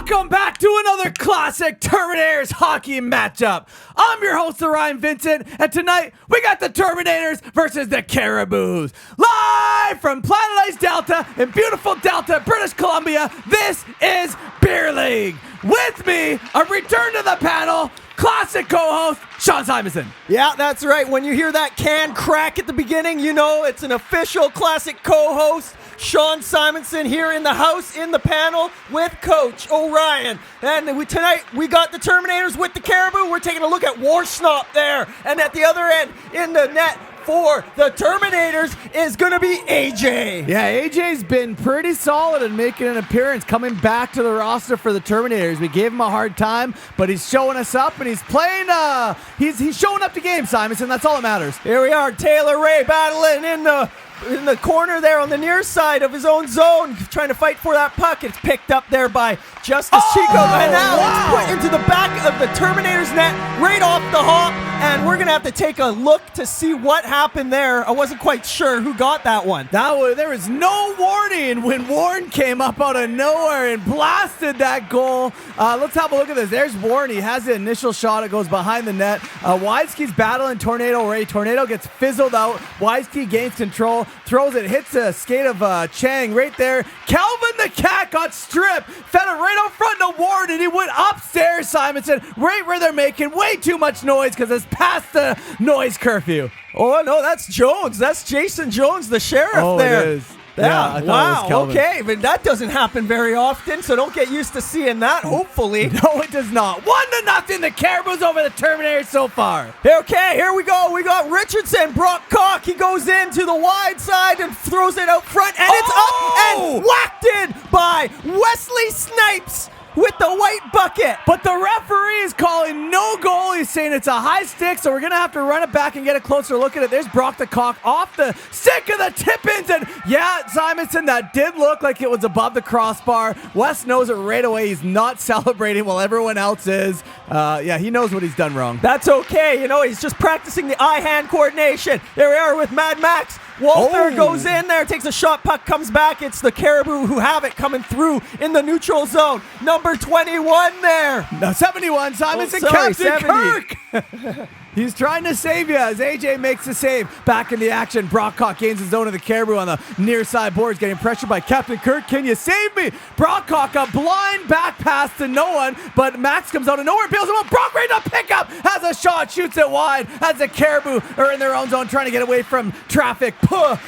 Welcome back to another classic Terminators hockey matchup. I'm your host, Orion Vincent, and tonight we got the Terminators versus the Cariboos. Live from Planet Ice Delta in beautiful Delta, British Columbia, this is Beer League. With me, a return to the panel, classic co-host, Sean Simonson. Yeah, that's right. When you hear that can crack at the beginning, you know it's an official classic co-host, Sean Simonson, here in the house, in the panel, with Coach Orion. And tonight, we got the Terminators with the Cariboo. We're taking a look at Warsnop there. And at the other end, in the net for the Terminators, is going to be AJ. Yeah, AJ's been pretty solid in making an appearance, coming back to the roster for the Terminators. We gave him a hard time, but he's showing us up, and he's playing, he's showing up to games, Simonson. That's all that matters. Here we are, Taylor Ray battling in the corner there on the near side of his own zone, trying to fight for that puck. It's picked up there by Justice Chico. And now it's put into the back of the Terminator's net, right off the hop. And we're going to have to take a look to see what happened there. I wasn't quite sure who got that one. There was no warning when Warren came up out of nowhere and blasted that goal. Let's have a look at this. There's Warren. He has the initial shot. It goes behind the net. Weiske's battling Tornado Ray. Tornado gets fizzled out. Weiske gains control. Throws it, hits a skate of Chang right there. Calvin the Cat got stripped, fed it right out front to Ward, and he went upstairs, Simonson, right where they're making way too much noise because it's past the noise curfew. Oh, no, that's Jones. That's Jason Jones, the sheriff there. It is. Yeah, wow, okay, but that doesn't happen very often, so don't get used to seeing that, hopefully. No, it does not. 1-0, the Caribou's over the Terminators so far. Okay, here we go. We got Richardson, Brock Cock. He goes into the wide side and throws it out front, and it's up and whacked in by Wesley Snipes with the white bucket. But the referee is calling no goal. He's saying it's a high stick, so we're going to have to run it back and get a closer look at it. There's Brock the Cock off the stick of the tip-ins, and yeah, Simonson, that did look like it was above the crossbar. Wes knows it right away. He's not celebrating while everyone else is. Yeah, he knows what he's done wrong. That's okay. You know, he's just practicing the eye-hand coordination. There we are with Mad Max. Walter goes in there, takes a shot, puck comes back. It's the Cariboo who have it coming through in the neutral zone. Number 21 there. No, 71, Simonson, Captain Kirk. He's trying to save you as AJ makes the save. Back in the action, Brockcock gains his zone of the Caribou on the near side boards, getting pressured by Captain Kirk. Can you save me? Brockcock, a blind back pass to no one, but Max comes out of nowhere, bails him up. Brock ready to pick up, has a shot, shoots it wide as the Caribou are in their own zone trying to get away from traffic. Puh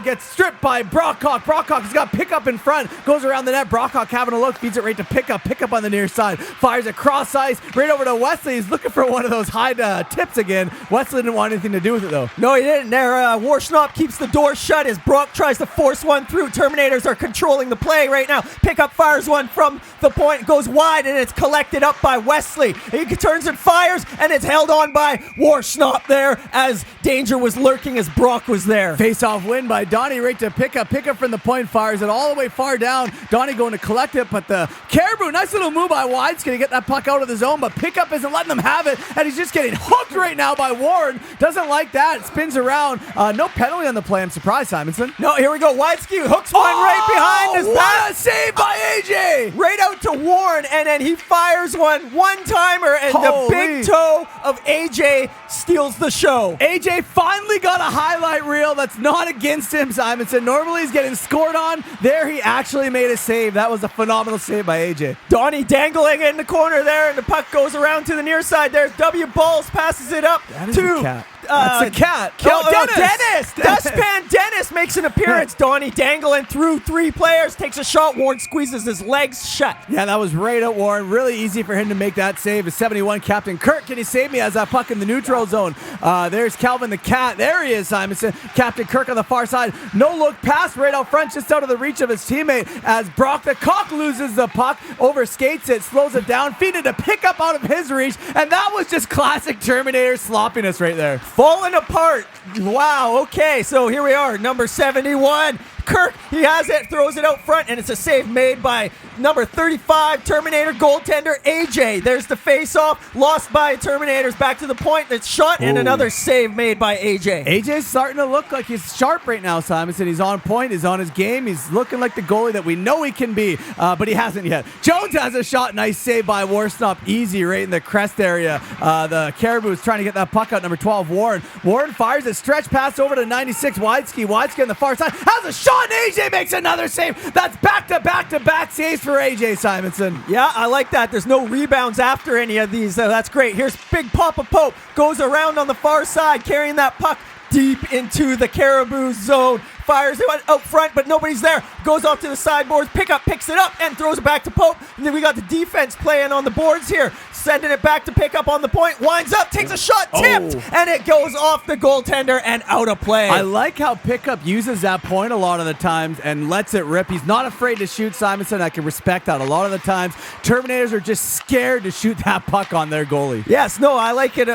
gets stripped by Brockcock. Brockcock has got pickup in front, goes around the net. Brockcock having a look, feeds it right to Pickup on the near side. Fires it cross ice, right over to Wesley. He's looking for one of those high tips again. Wesley didn't want anything to do with it though. No, he didn't. There, Warsnop keeps the door shut as Brock tries to force one through. Terminators are controlling the play right now. Pickup fires one from the point, goes wide, and it's collected up by Wesley. He turns and fires, and it's held on by Warsnop there as danger was lurking as Brock was there. Face-off win by Donnie right to Pickup. Pickup from the point, fires it all the way far down. Donnie going to collect it, but the Caribou, nice little move by Wide's going to get that puck out of the zone, but Pickup isn't letting them have it, and he's just getting hooked right now by Warren. Doesn't like that. It spins around. No penalty on the play. I'm surprised, Simonson. No, here we go. Wideski hooks one right behind his back. What a save by AJ! Right out to Warren, and then he fires one-timer, and the big toe of AJ steals the show. AJ finally got a highlight reel that's not against him, Simonson. Normally he's getting scored on. There he actually made a save. That was a phenomenal save by AJ. Donnie dangling in the corner there, and the puck goes around to the near side. There's W. Balls, passes it up to... That's a cat. Dennis! Dustpan Dennis makes an appearance. Donnie dangling through three players, takes a shot. Warren squeezes his legs shut. Yeah, that was right at Warren. Really easy for him to make that save. A 71 Captain Kirk. Can he save me as that puck in the neutral zone? There's Calvin the Cat. There he is, Simonson. Captain Kirk on the far side. No look pass right out front, just out of the reach of his teammate as Brock the Cock loses the puck, overskates it, slows it down, feed it to Pickup out of his reach, and that was just classic Terminator sloppiness right there. Falling apart. Wow, okay, so here we are, number 71. Kirk, he has it, throws it out front, and it's a save made by number 35 Terminator goaltender AJ. There's the face-off, lost by Terminators, back to the point, it's shot, and another save made by AJ. AJ's starting to look like he's sharp right now, Simonson. He's on point, he's on his game, he's looking like the goalie that we know he can be, but he hasn't yet. Jones has a shot, nice save by Warsnop, easy right in the crest area. The Cariboo is trying to get that puck out, number 12, Warren. Warren fires a stretch pass over to 96, Wideski. Wideski on the far side has a shot, and AJ makes another save. That's back-to-back saves for AJ, Simonson. Yeah, I like that. There's no rebounds after any of these. That's great. Here's Big Papa Pope, goes around on the far side, carrying that puck deep into the Caribou zone. Fires it out front, but nobody's there. Goes off to the sideboards. Picks it up, and throws it back to Pope. And then we got the defense playing on the boards here. Sending it back to Pickup on the point. Winds up, takes a shot, tipped, and it goes off the goaltender and out of play. I like how Pickup uses that point a lot of the times and lets it rip. He's not afraid to shoot, Simonson. I can respect that. A lot of the times, Terminators are just scared to shoot that puck on their goalie. Yes, no, I like it.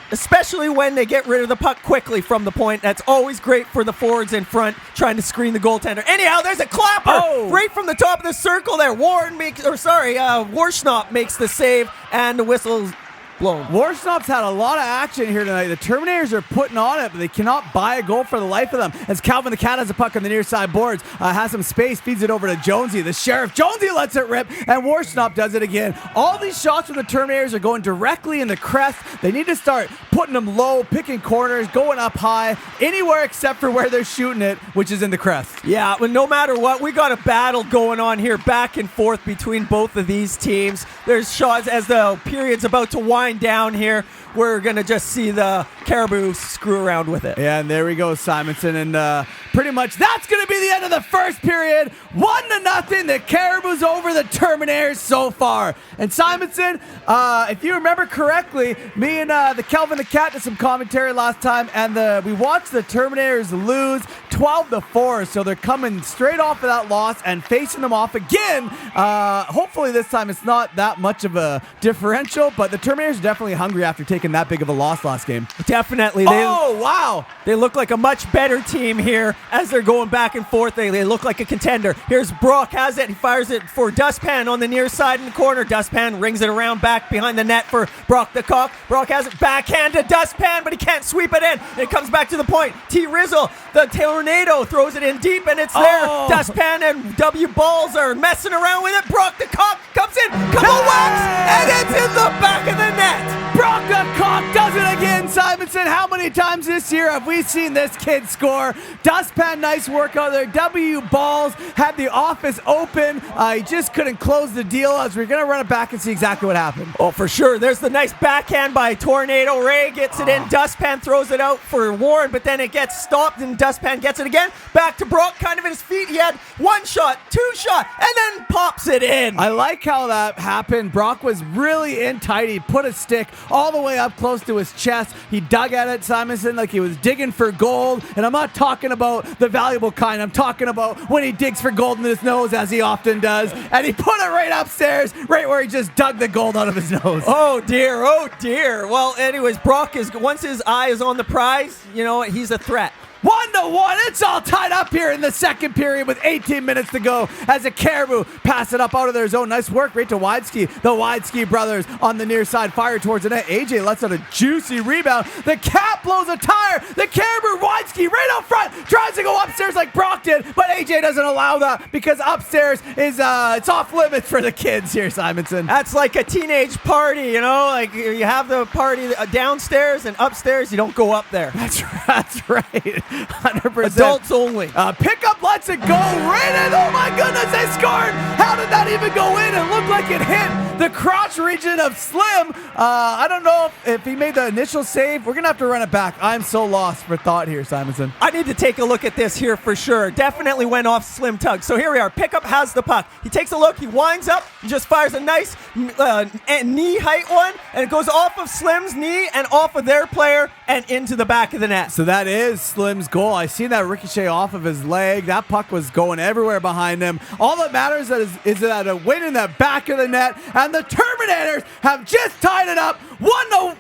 Especially when they get rid of the puck quickly from the point. That's always great for the forwards in front trying to screen the goaltender. Anyhow, there's a clapper right from the top of the circle there. Warsnop makes the save, and the whistle's blown. Warsnop's had a lot of action here tonight. The Terminators are putting on it, but they cannot buy a goal for the life of them. As Calvin the Cat has a puck on the near side boards, has some space, feeds it over to Jonesy. The Sheriff Jonesy lets it rip, and Warsnop does it again. All these shots from the Terminators are going directly in the crest. They need to start putting them low, picking corners, going up high, anywhere except for where they're shooting it, which is in the crest. Yeah, but no matter what, we got a battle going on here, back and forth between both of these teams. There's shots as the period's about to wind down here. We're going to just see the Caribou screw around with it. Yeah, and there we go, Simonson. And pretty much that's going to be the end of the first period. 1-0. The Caribou's over the Terminators so far. And Simonson, if you remember correctly, me and the Kelvin the Cat did some commentary last time, and we watched the Terminators lose 12-4. So they're coming straight off of that loss and facing them off again. Hopefully this time it's not that much of a differential, but the Terminators are definitely hungry after taking that big of a loss last game. Definitely. Wow. They look like a much better team here as they're going back and forth. They look like a contender. Here's Brock, has it. He fires it for Dustpan on the near side in the corner. Dustpan rings it around back behind the net for Brock the Cock. Brock has it backhand to Dustpan, but he can't sweep it in. And it comes back to the point. T-Rizzle, the Tornado, throws it in deep, and it's there. Dustpan and W Balls are messing around with it. Brock the Cock comes in, couple whacks, and it's in the back of the net. Brock the Cock does it again, Simonson. How many times this year have we seen this kid score? Dustpan, nice work out there. W Balls had the office open. He just couldn't close the deal, as we're going to run it back and see exactly what happened. Oh, for sure. There's the nice backhand by Tornado. Ray gets it in. Dustpan throws it out for Warren, but then it gets stopped, and Dustpan gets it again. Back to Brock, kind of in his feet. He had one shot, two shot, and then pops it in. I like how that happened. Brock was really in tight. He put a stick all the way up close to his chest. He dug at it, Simonson, like he was digging for gold. And I'm not talking about the valuable kind. I'm talking about when he digs for gold in his nose, as he often does. And he put it right upstairs, right where he just dug the gold out of his nose. Oh, dear. Oh, dear. Well, anyways, Brock is, once his eye is on the prize, you know, he's a threat. 1-1. It's all tied up here in the second period with 18 minutes to go as the Caribou pass it up out of their zone. Nice work right to Wideski. The Wideski brothers on the near side fire towards the net. AJ lets out a juicy rebound. The Cat blows a tire. The Caribou, Wideski right up front, tries to go upstairs like Brock did, but AJ doesn't allow that because upstairs is it's off limits for the kids here, Simonson. That's like a teenage party, you know, like you have the party downstairs, and upstairs you don't go up there. That's right. 100%. Adults only. Pickup lets it go right in. Oh my goodness, they scored. How did that even go in? It looked like it hit the crotch region of Slim. I don't know if he made the initial save. We're going to have to run it back. I'm so lost for thought here, Simonson. I need to take a look at this here for sure. Definitely went off Slim Tug. So here we are. Pickup has the puck. He takes a look. He winds up. He just fires a nice knee height one, and it goes off of Slim's knee and off of their player and into the back of the net. So that is Slim's goal. I seen that ricochet off of his leg. That That puck was going everywhere behind him. All that matters is that a win in the back of the net, and the Terminators have just tied it up. The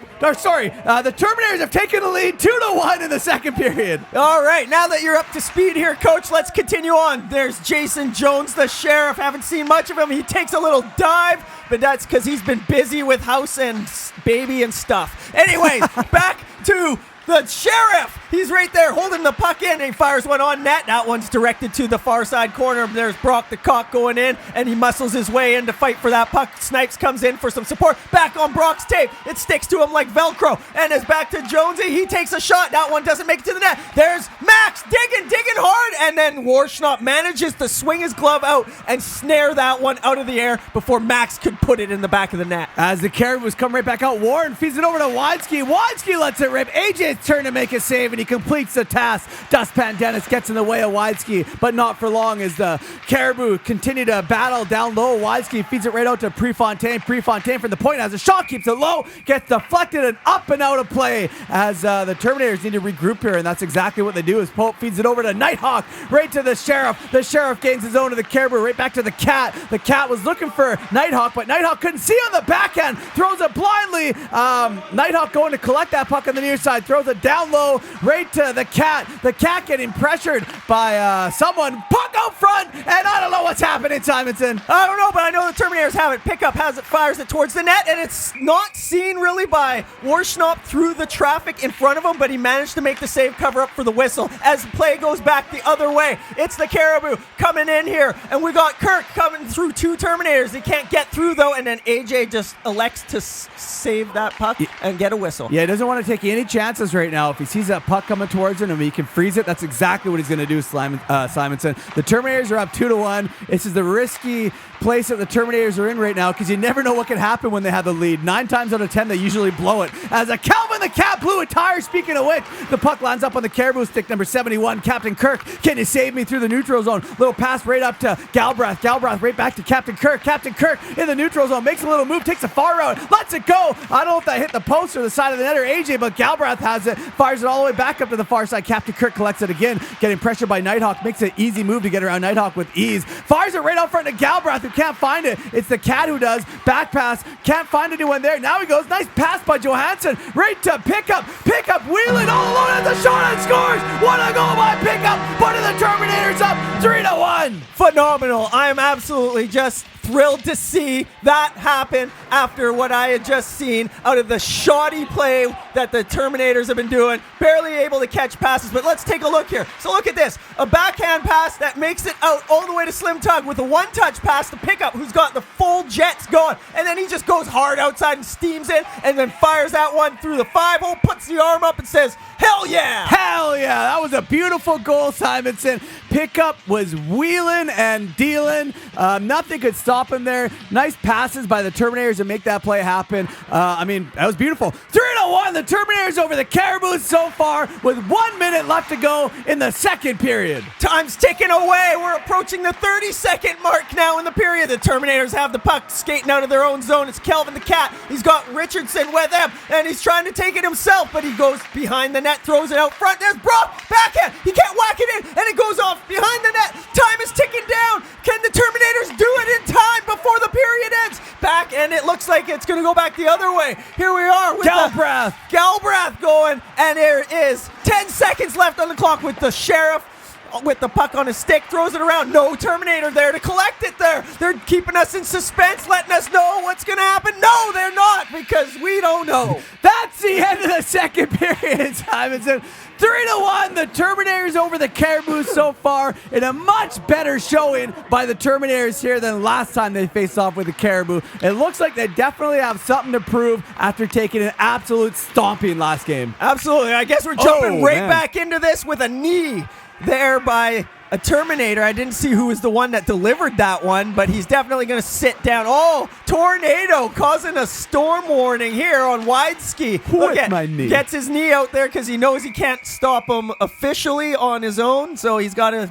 Terminators have taken the lead 2-1 in the second period. All right, now that you're up to speed here, Coach, let's continue on. There's Jason Jones, the sheriff. Haven't seen much of him. He takes a little dive, but that's because he's been busy with house and baby and stuff. Anyways, back to the sheriff. He's right there holding the puck in, and he fires one on net. That one's directed to the far side corner. There's Brock the Cock going in, and he muscles his way in to fight for that puck. Snipes comes in for some support. Back on Brock's tape. It sticks to him like Velcro, and is back to Jonesy. He takes a shot. That one doesn't make it to the net. There's Max digging hard, and then Warschnop manages to swing his glove out and snare that one out of the air before Max could put it in the back of the net. As the Cariboos come right back out, Warren feeds it over to Widsky. Widsky lets it rip. AJ's turn to make a save, and he completes the task. Dustpan Dennis gets in the way of Widsky, but not for long as the Caribou continue to battle down low. Widsky feeds it right out to Prefontaine. Prefontaine from the point has a shot, keeps it low, gets deflected and up and out of play as the Terminators need to regroup here, and that's exactly what they do as Pope feeds it over to Nighthawk, right to the Sheriff. The Sheriff gains his own to the Caribou, right back to the Cat. The Cat was looking for Nighthawk, but Nighthawk couldn't see on the backhand, throws it blindly. Nighthawk going to collect that puck on the near side, throws it down low, right to the Cat. The Cat getting pressured by someone. Puck out front, and I don't know what's happening, Simonson. I don't know, but I know the Terminators have it. Pickup has it, fires it towards the net, and it's not seen really by Warschnop through the traffic in front of him, but he managed to make the save, cover up for the whistle as play goes back the other way. It's the Caribou coming in here, and we got Kirk coming through two Terminators. He can't get through, though, and then AJ just elects to save that puck and get a whistle. Yeah, he doesn't want to take any chances right now. If he sees that puck coming towards him and he can freeze it, that's exactly what he's going to do, Simonson. The Terminators are up 2-1. This is the risky place that the Terminators are in right now because you never know what can happen when they have the lead. 9 times out of 10, they usually blow it. As a Calvin the Cat blew a tire, speaking of which, the puck lands up on the Caribou stick, number 71, Captain Kirk. Can you save me through the neutral zone? Little pass right up to Galbraith. Galbraith right back to Captain Kirk. Captain Kirk in the neutral zone, makes a little move, takes a far route, lets it go. I don't know if that hit the post or the side of the net or AJ, but Galbraith has it, fires it all the way back up to the far side. Captain Kirk collects it again, getting pressured by Nighthawk, makes an easy move to get around Nighthawk with ease. Fires it right out front to Galbraith, who can't find it. It's the Cat who does. Back pass, can't find anyone there. Now he goes, nice pass by Johansson, right to Pickup. Pickup wheeling all alone at the shot and scores. What a goal by Pickup, putting the Terminators up 3-1. Phenomenal. I am absolutely just thrilled to see that happen after what I had just seen out of the shoddy play that the Terminators have been doing. Barely able to catch passes, but let's take a look here. So look at this. A backhand pass that makes it out all the way to Slim Tug with a one-touch pass to Pickup, who's got the full jets going. And then he just goes hard outside and steams in and then fires that one through the 5-hole, puts the arm up and says, hell yeah! Hell yeah! That was a beautiful goal, Simonson. Pickup was wheeling and dealing. Nothing could stop him there. Nice passes by the Terminators to make that play happen. That was beautiful. 3-1, the Terminators over the Caribou so far with 1 minute left to go in the second period. Time's ticking away. We're approaching the 30-second mark now in the period. The Terminators have the puck skating out of their own zone. It's Kelvin the Cat. He's got Richardson with him, and he's trying to take it himself, but he goes behind the net, throws it out front. There's Brock, backhand. He can't whack it in, and it goes off behind the net. Time is ticking down. Can the Terminators do it in time before the period ends? Back, and it looks like it's going to go back the other way. Here we are with Galbraith going, and there is 10 seconds left on the clock with the Sheriff with the puck on his stick, throws it around. No Terminator there to collect it there. They're keeping us in suspense, letting us know what's going to happen. No, they're not, because we don't know. That's the end of the second period, Simonson. 3-1, the Terminators over the Caribou so far in a much better showing by the Terminators here than last time they faced off with the Caribou. It looks like they definitely have something to prove after taking an absolute stomping last game. Absolutely. I guess we're jumping back into this with a knee there by a Terminator. I didn't see who was the one that delivered that one, but he's definitely going to sit down. Oh, tornado causing a storm warning here on Widsky. Look at my knee. Gets his knee out there because he knows he can't stop him officially on his own, so he's got to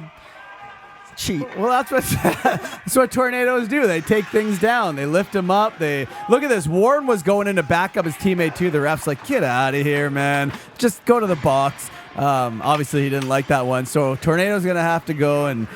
cheat. Well, that's what tornadoes do. They take things down. They lift him up. They look at this. Warren was going in to back up his teammate too. The ref's like, get out of here, man. Just go to the box. Obviously, he didn't like that one. So Tornado's going to have to go and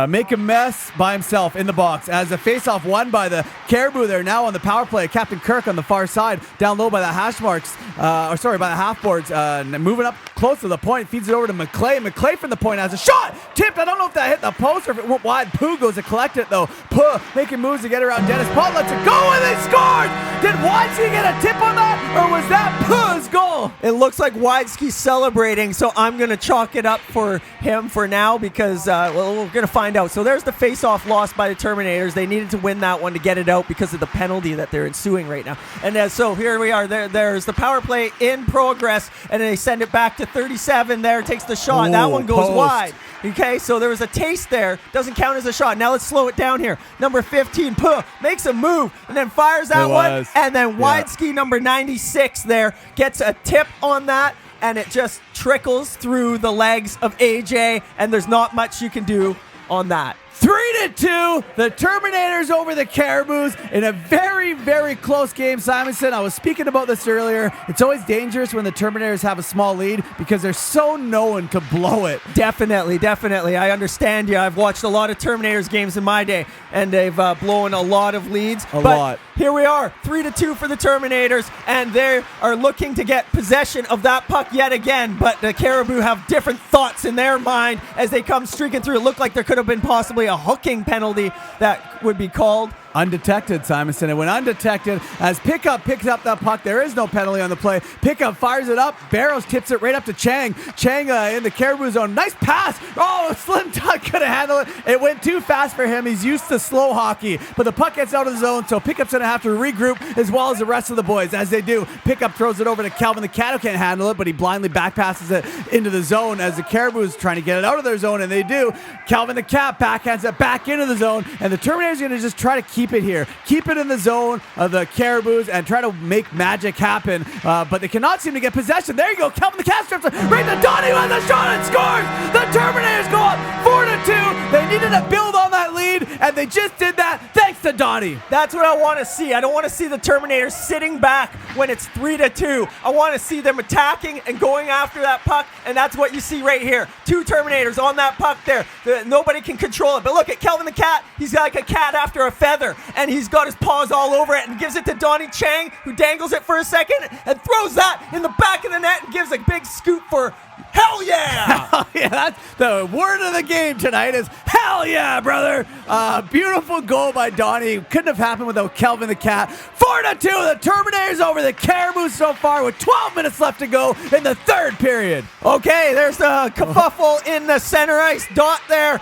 make a mess by himself in the box as a face-off won by the Cariboo. They're now on the power play. Captain Kirk on the far side, down low by the hash marks, by the half boards, moving up close to the point, feeds it over to McClay. McClay from the point has a shot, tipped. I don't know if that hit the post or if it went wide. Pooh goes to collect it though. Pooh making moves to get around Dennis. Paul lets it go and they scored. Did Wideski get a tip on that, or was that Pooh's goal? It looks like Wideski celebrating, so I'm going to chalk it up for him for now because we're going to find out. So there's the face-off lost by the Terminators. They needed to win that one to get it out because of the penalty that they're ensuing right now. And so here we are. There's the power play in progress, and they send it back to 37 there. Takes the shot. Ooh, that one goes post. wide. Okay, so there was a taste there. Doesn't count as a shot. Now let's slow it down here. Number 15, Puh, makes a move and then fires that one. And then Wideski, number 96 there, gets a tip on that. And it just trickles through the legs of AJ. And there's not much you can do on that. 3-2, the Terminators over the Cariboos in a very, very close game. Simonson, I was speaking about this earlier. It's always dangerous when the Terminators have a small lead because they're so known to blow it. Definitely. I understand you. I've watched a lot of Terminators games in my day, and they've blown a lot of leads. A lot. Here we are, 3-2 for the Terminators, and they are looking to get possession of that puck yet again, but the Cariboo have different thoughts in their mind as they come streaking through. It looked like there could have been possibly a hooking penalty that would be called. Undetected, Simonson. It went undetected as Pickup picks up that puck. There is no penalty on the play. Pickup fires it up. Barrows tips it right up to Chang. Chang in the Caribou zone. Nice pass. Oh, Slim Tuck could have handled it. It went too fast for him. He's used to slow hockey. But the puck gets out of the zone, so Pickup's going to have to regroup as well as the rest of the boys. As they do, Pickup throws it over to Calvin the Cat, who can't handle it, but he blindly back passes it into the zone as the Caribou is trying to get it out of their zone, and they do. Calvin the Cat backhands it back into the zone, and the Terminators are going to just try to keep it here. Keep it in the zone of the Cariboos and try to make magic happen, but they cannot seem to get possession. There you go. Calvin the Cat strips it right to Donnie with a shot and scores. The Terminators go up 4-2. They needed to build on that lead, and they just did that thanks to Donnie. That's what I want to see. I don't want to see the Terminators sitting back when it's 3-2. I want to see them attacking and going after that puck, and that's what you see right here. Two Terminators on that puck there. Nobody can control it. But look at Calvin the Cat. He's like a cat after a feather, and he's got his paws all over it and gives it to Donnie Chang, who dangles it for a second and throws that in the back of the net and gives a big scoop for hell yeah! Hell yeah, that's the word of the game tonight is hell yeah, brother. Beautiful goal by Donnie. Couldn't have happened without Calvin the Cat. 4-2, the Terminators over the Caribou so far with 12 minutes left to go in the third period. Okay, there's the kerfuffle in the center ice dot there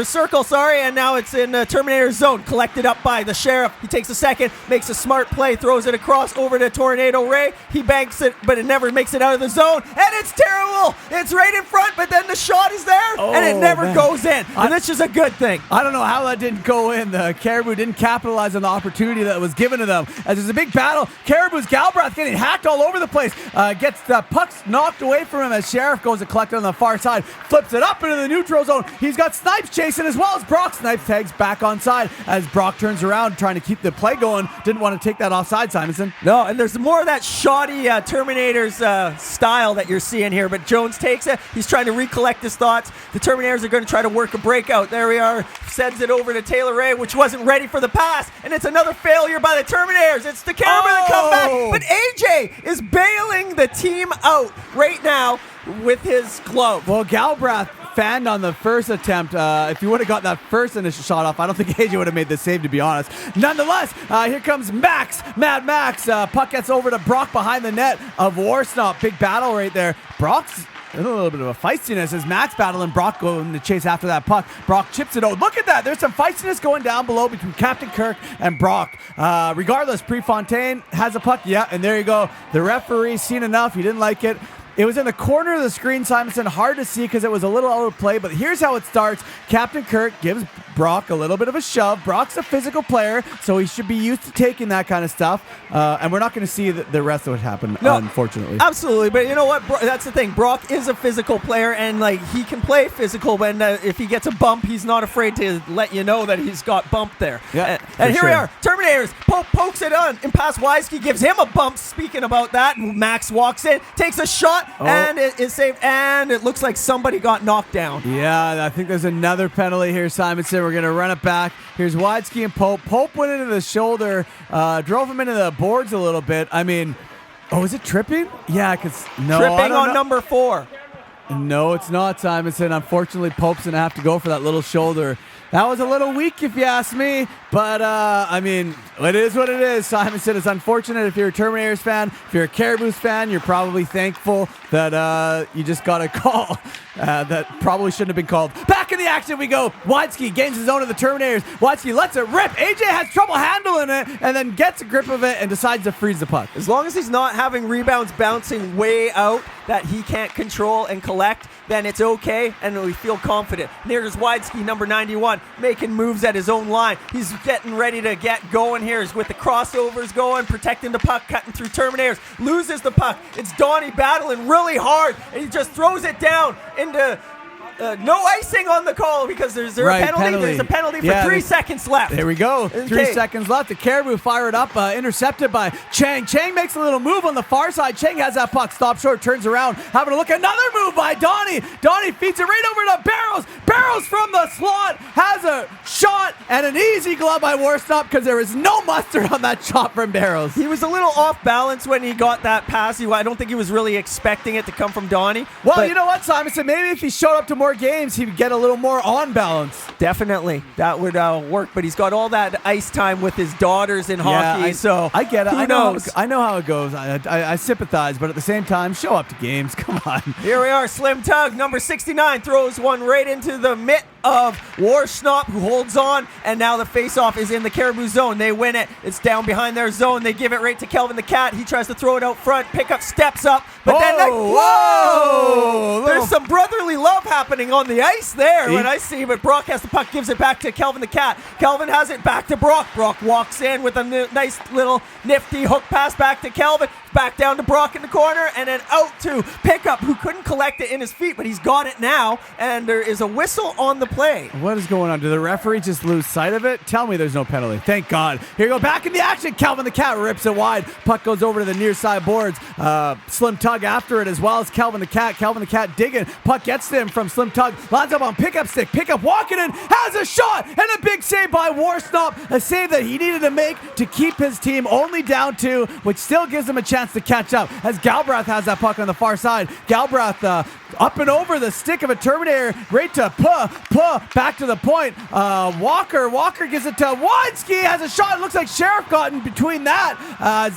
circle, and now it's in the Terminator zone, collected up by the Sheriff. He takes a second, makes a smart play, throws it across over to Tornado Ray. He banks it, but it never makes it out of the zone, and it's terrible. It's right in front, but then the shot is there, and it never goes in. And this is a good thing. I don't know how that didn't go in. The Caribou didn't capitalize on the opportunity that was given to them. As there's a big battle, Caribou's Galbraith getting hacked all over the place. Gets the pucks knocked away from him as Sheriff goes to collect it on the far side. Flips it up into the neutral zone. He's got Snipes chasing as well as Brock. Snipes tags back onside as Brock turns around trying to keep the play going. Didn't want to take that offside, Simonson. No, and there's more of that shoddy Terminators style that you're seeing here, but Jones takes it. He's trying to recollect his thoughts. The Terminators are going to try to work a breakout. There we are. Sends it over to Taylor Ray, which wasn't ready for the pass, and it's another failure by the Terminators. It's the Caribou that come back, but AJ is bailing the team out right now with his glove. Well, Galbraith fanned on the first attempt. If you would have got that first initial shot off, I don't think AJ would have made the save, to be honest. Nonetheless, here comes Max. Mad Max. Puck gets over to Brock behind the net of Warsnop. Big battle right there. Brock's a little bit of a feistiness as Max battling Brock going to chase after that puck. Brock chips it out. Look at that. There's some feistiness going down below between Captain Kirk and Brock. Regardless, Prefontaine has a puck. Yeah, and there you go. The referee seen enough. He didn't like it. It was in the corner of the screen, Simonson. Hard to see because it was a little out of play, but here's how it starts. Captain Kirk gives Brock a little bit of a shove. Brock's a physical player, so he should be used to taking that kind of stuff. And we're not going to see the rest of what happened, unfortunately. Absolutely, but you know what? That's the thing. Brock is a physical player, and he can play physical, but if he gets a bump, he's not afraid to let you know that he's got bumped there. Yeah, and here we are. Terminators pokes it on, and past Wiseky gives him a bump. Speaking about that, Max walks in, takes a shot, and it is saved, and it looks like somebody got knocked down. Yeah, I think there's another penalty here, Simonson. We're going to run it back. Here's Wideski and Pope. Pope went into the shoulder, drove him into the boards a little bit. I mean, is it tripping? Yeah, because tripping on number 4. No, it's not, Simonson. Unfortunately, Pope's going to have to go for that little shoulder. That was a little weak, if you ask me. But, I mean, it is what it is. Simonson, it's unfortunate if you're a Terminators fan. If you're a Cariboo fan, you're probably thankful that you just got a call that probably shouldn't have been called. Back in the action we go. Wideski gains his own of the Terminators. Wideski lets it rip. AJ has trouble handling it and then gets a grip of it and decides to freeze the puck. As long as he's not having rebounds bouncing way out that he can't control and collect, then it's okay, and we feel confident. There's Wideski, number 91, making moves at his own line. He's getting ready to get going here with the crossovers going, protecting the puck, cutting through Terminators, loses the puck. It's Donnie battling really hard, and he just throws it down into... no icing on the call because there's a penalty. There's a penalty for 3 seconds left. There we go. Okay. 3 seconds left. The Cariboo fire it up, intercepted by Chang. Chang makes a little move on the far side. Chang has that puck, stops short, turns around, having a look. Another move by Donnie. Donnie feeds it right over to Barrows. Barrows from the slot has a shot and an easy glove by Warstop because there is no mustard on that shot from Barrows. He was a little off balance when he got that pass. I don't think he was really expecting it to come from Donnie. Well, you know what, Simonson? Maybe if he showed up to more games, he would get a little more on balance. Definitely. That would work, but he's got all that ice time with his daughters in hockey, so I get it. Who knows? I know how it goes. I sympathize, but at the same time, show up to games. Come on. Here we are. Slim Tug, number 69, throws one right into the mitt of Warschnop, who holds on, and now the face-off is in the Cariboo zone. They win it. It's down behind their zone. They give it right to Kelvin the Cat. He tries to throw it out front. Pickup steps up, but there's some brotherly love happening on the ice there when I see, but Brock has the puck, gives it back to Kelvin the Cat. Kelvin has it back to Brock. Brock walks in with a nice little nifty hook pass back to Kelvin. Back down to Brock in the corner, and then out to Pickup, who couldn't collect it in his feet, but he's got it now, and there is a whistle on the play. What is going on? Did the referee just lose sight of it? Tell me there's no penalty. Thank God. Here you go, back in the action. Kelvin the Cat rips it wide. Puck goes over to the near side boards. Slim Tug after it as well as Kelvin the Cat. Kelvin the Cat digging. Puck gets to him from Slim Tug. Lines up on Pickup stick. Pickup walking in. Has a shot, and a big save by Warstop. A save that he needed to make to keep his team only down 2, which still gives him a chance to catch up as Galbraith has that puck on the far side. Galbraith up and over the stick of a Terminator, right to back to the point. Walker gives it to Wideski, has a shot. It looks like Sheriff got in between that as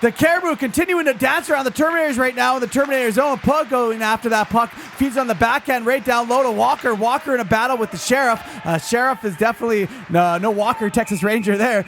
the Cariboo continuing to dance around the Terminators right now in the Terminator zone. Pug going after that puck, feeds on the backhand right down low to Walker. Walker in a battle with the Sheriff. Sheriff is definitely no Walker, Texas Ranger there.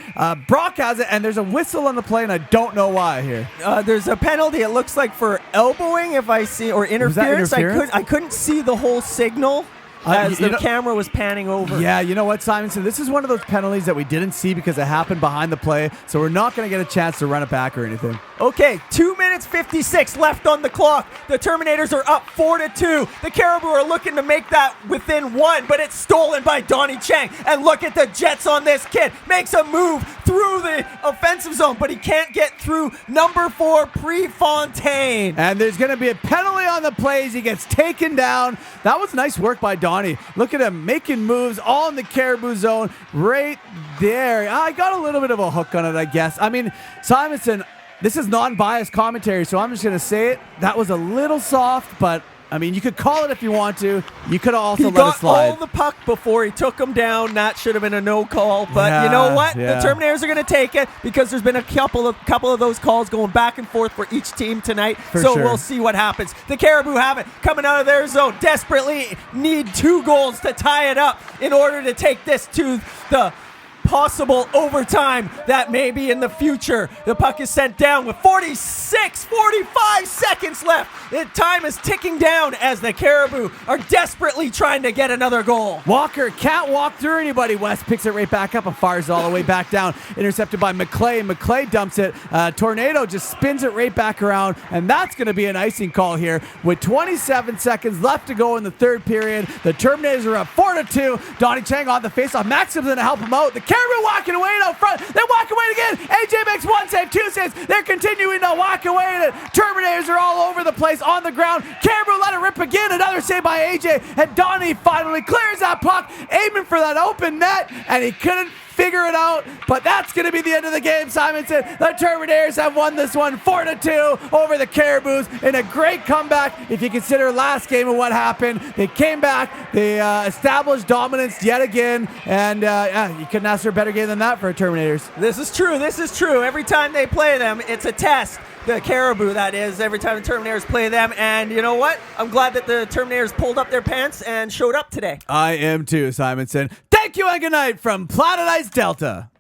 Brock has it, and there's a whistle on the play, and I don't know why here. There's a penalty, it looks like, for elbowing, if I see, or interference. I couldn't see the whole signal as the camera was panning over. Yeah, you know what, Simonson? This is one of those penalties that we didn't see because it happened behind the play, so we're not going to get a chance to run it back or anything. Okay, 2 minutes 56 left on the clock. The Terminators are up 4-2. The Cariboo are looking to make that within 1, but it's stolen by Donnie Chang. And look at the Jets on this kid. Makes a move through the offensive zone, but he can't get through number 4, Prefontaine. And there's going to be a penalty on the plays. He gets taken down. That was nice work by Donnie. Look at him making moves all in the Cariboo zone right there. I got a little bit of a hook on it, I guess. I mean, Simonson, this is non-biased commentary, so I'm just going to say it. That was a little soft, but, I mean, you could call it if you want to. You could also let it slide. He got all the puck before he took him down. That should have been a no call, but you know what? The Terminators are going to take it because there's been a couple of those calls going back and forth for each team tonight, we'll see what happens. The Cariboo have it coming out of their zone. Desperately need 2 goals to tie it up in order to take this to the possible overtime that may be in the future. The puck is sent down with 45 seconds left. The time is ticking down as the Cariboo are desperately trying to get another goal. Walker can't walk through anybody. West picks it right back up and fires all the way back down. Intercepted by McClay. McClay dumps it. Tornado just spins it right back around, and that's going to be an icing call here with 27 seconds left to go in the third period. The Terminators are up 4-2 4-2. Donnie Chang on the faceoff. Maxim's going to help him out. The Cariboo walking away out front. They walk away again. AJ makes one save, two saves. They're continuing to walk away. The Terminators are all over the place on the ground. Cariboo let it rip again. Another save by AJ. And Donnie finally clears that puck, aiming for that open net, and he couldn't figure it out, but that's going to be the end of the game, Simonson. The Terminators have won this one 4-2 over the Cariboos in a great comeback. If you consider last game and what happened, they came back, they established dominance yet again, and you couldn't ask for a better game than that for Terminators. This is true. Every time they play them, it's a test. The Cariboo, that is, every time the Terminators play them. And you know what? I'm glad that the Terminators pulled up their pants and showed up today. I am too, Simonson. Thank you and good night from Planet Ice Delta.